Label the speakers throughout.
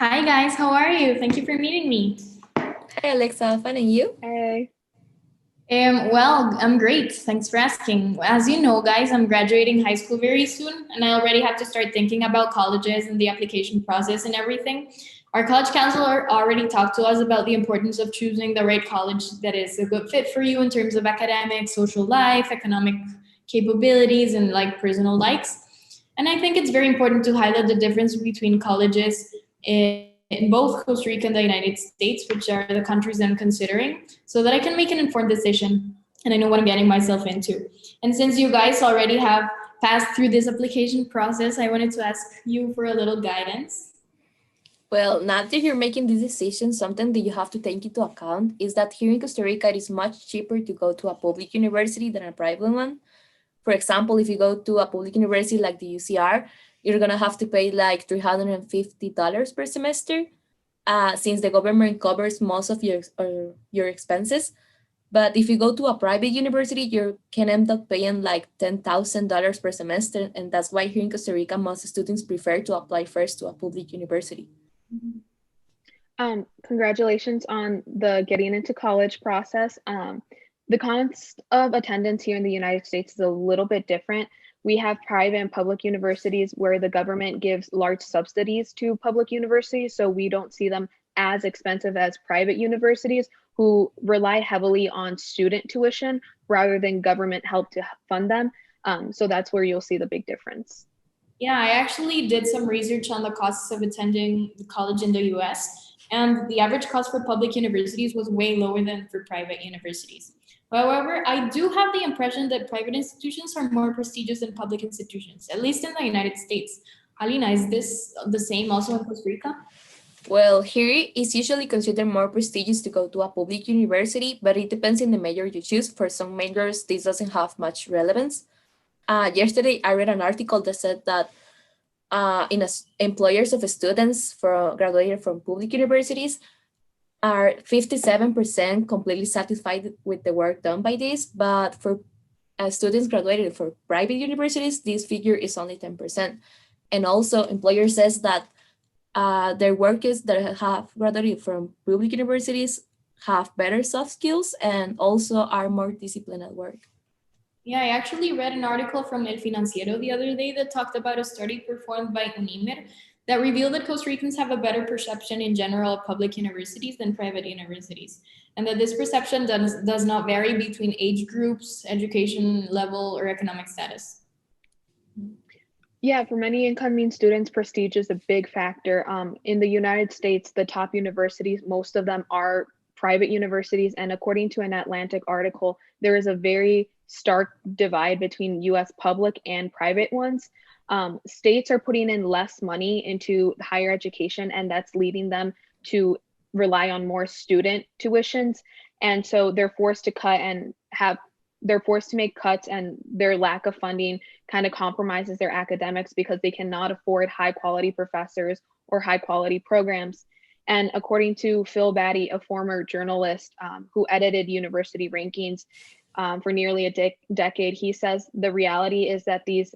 Speaker 1: Hi guys, how are you? Thank you for meeting me.
Speaker 2: Hey Alexa, fine and you?
Speaker 3: Hey.
Speaker 1: Well, I'm great. Thanks for asking. As you know, guys, I'm graduating high school very soon, and I already have to start thinking about colleges and the application process and everything. Our college counselor already talked to us about the importance of choosing the right college that is a good fit for you in terms of academics, social life, economic capabilities, and like personal likes. And I think it's very important to highlight the difference between colleges in both Costa Rica and the United States, which are the countries I'm considering, so that I can make an informed decision and I know what I'm getting myself into. And since you guys already have passed through this application process, I wanted to ask you for a little guidance.
Speaker 2: Well, now that you're making this decision, something that you have to take into account is that here in Costa Rica, it is much cheaper to go to a public university than a private one. For example, if you go to a public university like the UCR, you're gonna have to pay like $350 per semester, since the government covers most of your expenses. But if you go to a private university, you can end up paying like $10,000 per semester, and that's why here in Costa Rica, most students prefer to apply first to a public university.
Speaker 3: Congratulations on the getting into college process. The cost of attendance here in the United States is a little bit different. We have private and public universities where the government gives large subsidies to public universities, so we don't see them as expensive as private universities who rely heavily on student tuition rather than government help to fund them. So that's where you'll see the big difference.
Speaker 1: Yeah, I actually did some research on the costs of attending college in the US, and the average cost for public universities was way lower than for private universities. However, I do have the impression that private institutions are more prestigious than public institutions, at least in the United States. Alina, is this the same also in Costa Rica?
Speaker 2: Well, here it's usually considered more prestigious to go to a public university, but it depends on the major you choose. For some majors, this doesn't have much relevance. Yesterday, I read an article that said that employers of students for graduated from public universities are 57% completely satisfied with the work done by this, but for students graduated from private universities, this figure is only 10%. And also, employer says that their workers that have graduated from public universities have better soft skills and also are more disciplined at work.
Speaker 1: Yeah, I actually read an article from El Financiero the other day that talked about a study performed by UNIMER that revealed that Costa Ricans have a better perception in general of public universities than private universities, and that this perception does not vary between age groups, education level, or economic status.
Speaker 3: Yeah, for many incoming students, prestige is a big factor. In the United States, the top universities, most of them are private universities. And according to an Atlantic article, there is a very stark divide between US public and private ones. States are putting in less money into higher education, and that's leading them to rely on more student tuitions. And so they're forced to cut and have they're forced to make cuts, and their lack of funding kind of compromises their academics because they cannot afford high quality professors or high quality programs. And according to Phil Batty, a former journalist who edited university rankings for nearly a decade, he says the reality is that these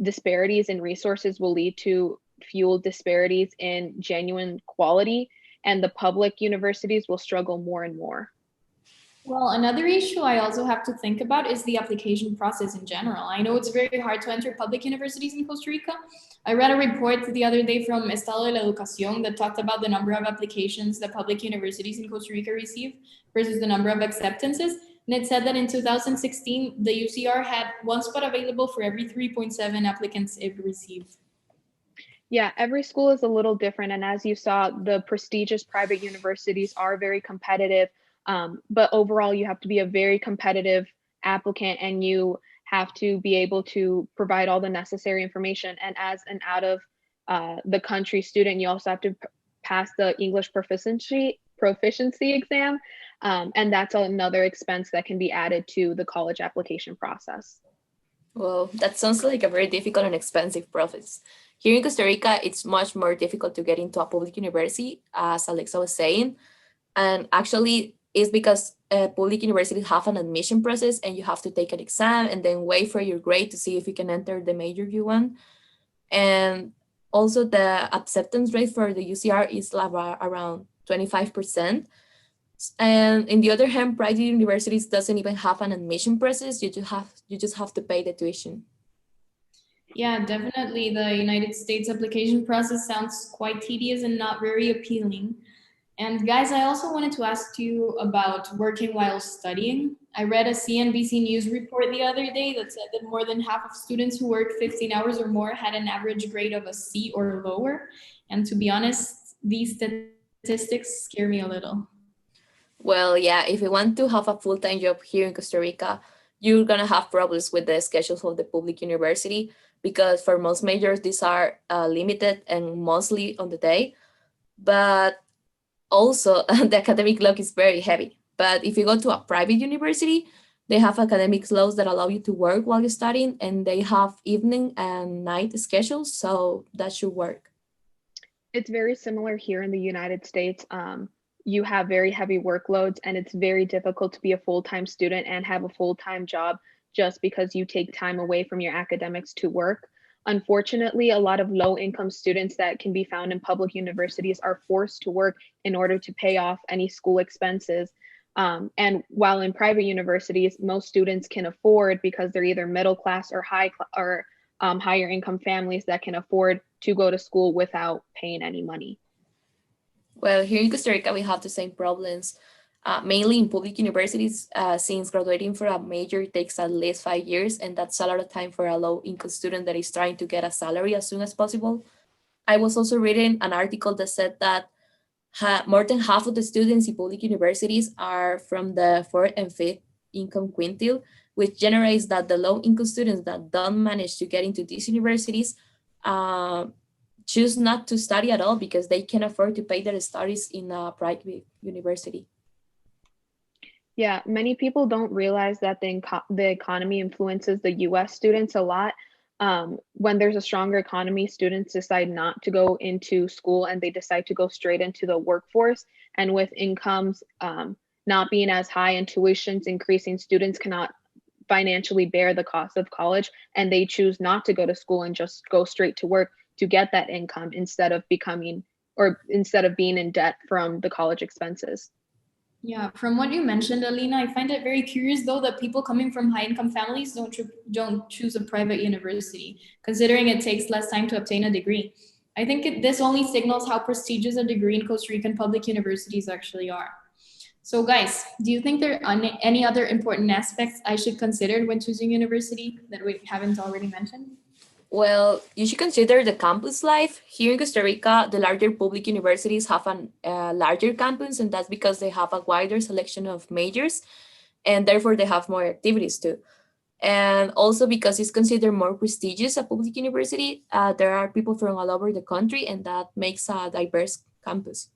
Speaker 3: disparities in resources will lead to fuel disparities in genuine quality, and the public universities will struggle more and more.
Speaker 1: Well, another issue I also have to think about is the application process in general. I know it's very hard to enter public universities in Costa Rica. I read a report the other day from Estado de la Educación that talked about the number of applications that public universities in Costa Rica receive versus the number of acceptances. And it said that in 2016, the UCR had one spot available for every 3.7 applicants it received.
Speaker 3: Yeah, every school is a little different. And as you saw, the prestigious private universities are very competitive. But overall, you have to be a very competitive applicant, and you have to be able to provide all the necessary information. And as an out of the country student, you also have to pass the English proficiency exam. And that's another expense that can be added to the college application process.
Speaker 2: Well, that sounds like a very difficult and expensive process. Here in Costa Rica, it's much more difficult to get into a public university, as Alexa was saying. And actually, it's because public universities have an admission process and you have to take an exam and then wait for your grade to see if you can enter the major you want. And Also, the acceptance rate for the UCR is around 25%. And in the other hand, private universities doesn't even have an admission process. You just have to pay the tuition.
Speaker 1: Yeah, definitely. The United States application process sounds quite tedious and not very appealing. And guys, I also wanted to ask you about working while studying. I read a CNBC News report the other day that said that more than half of students who work 15 hours or more had an average grade of a C or lower. And to be honest, these statistics scare me a little.
Speaker 2: Well, yeah, if you want to have a full-time job here in Costa Rica, you're gonna have problems with the schedules of the public university because for most majors, these are limited and mostly on the day. But also, the academic load is very heavy. But if you go to a private university, they have academic loads that allow you to work while you're studying, and they have evening and night schedules, so that should work.
Speaker 3: It's very similar here in the United States. You have very heavy workloads, and it's very difficult to be a full-time student and have a full-time job just because you take time away from your academics to work. Unfortunately, a lot of low-income students that can be found in public universities are forced to work in order to pay off any school expenses. And while in private universities, most students can afford because they're either middle class or higher income families that can afford to go to school without paying any money.
Speaker 2: Well, here in Costa Rica, we have the same problems, mainly in public universities, since graduating for a major takes at least 5 years, and that's a lot of time for a low-income student that is trying to get a salary as soon as possible. I was also reading an article that said that more than half of the students in public universities are from the fourth and fifth income quintile, which generates that the low-income students that don't manage to get into these universities uh, choose not to study at all because they can afford to pay their studies in a private university.
Speaker 3: Yeah, many people don't realize that the economy influences the US students a lot. When there's a stronger economy, students decide not to go into school and they decide to go straight into the workforce. And with incomes not being as high and tuitions increasing, students cannot financially bear the cost of college, and they choose not to go to school and just go straight to work to get that income instead of being in debt from the college expenses.
Speaker 1: Yeah, from what you mentioned, Alina, I find it very curious though that people coming from high-income families don't choose a private university, considering it takes less time to obtain a degree. I think this only signals how prestigious a degree in Costa Rican public universities actually are. So guys, do you think there are any other important aspects I should consider when choosing university that we haven't already mentioned?
Speaker 2: Well, you should consider the campus life. Here in Costa Rica, the larger public universities have a larger campus, and that's because they have a wider selection of majors, and therefore they have more activities too. And also because it's considered more prestigious a public university, there are people from all over the country, and that makes a diverse campus.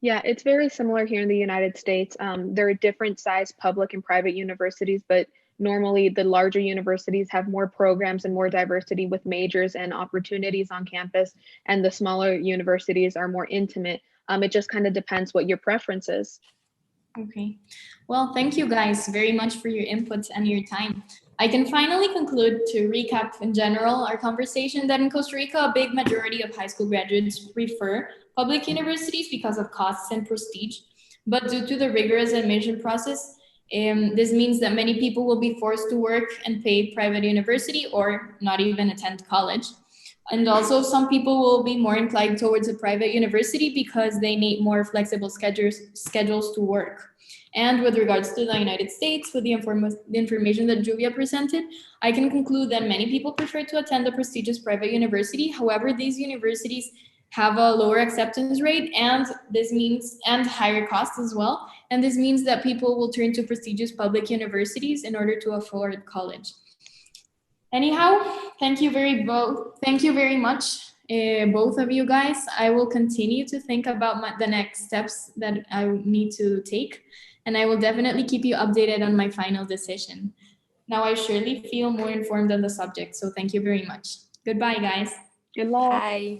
Speaker 3: Yeah, it's very similar here in the United States. There are different size public and private universities, but normally the larger universities have more programs and more diversity with majors and opportunities on campus, and the smaller universities are more intimate. It just kind of depends what your preference is.
Speaker 1: Okay. Well, thank you guys very much for your inputs and your time. I can finally conclude to recap in general our conversation that in Costa Rica, a big majority of high school graduates prefer public universities because of costs and prestige. But due to the rigorous admission process, this means that many people will be forced to work and pay private university or not even attend college. And also some people will be more inclined towards a private university because they need more flexible schedules to work. And with regards to the United States, with the information that Julia presented, I can conclude that many people prefer to attend a prestigious private university. However, these universities have a lower acceptance rate, and this means and higher costs as well. And this means that people will turn to prestigious public universities in order to afford college. Anyhow, thank you very much, both of you guys. I will continue to think about the next steps that I need to take, and I will definitely keep you updated on my final decision. Now I surely feel more informed on the subject, so thank you very much. Goodbye, guys.
Speaker 3: Good luck.
Speaker 2: Bye.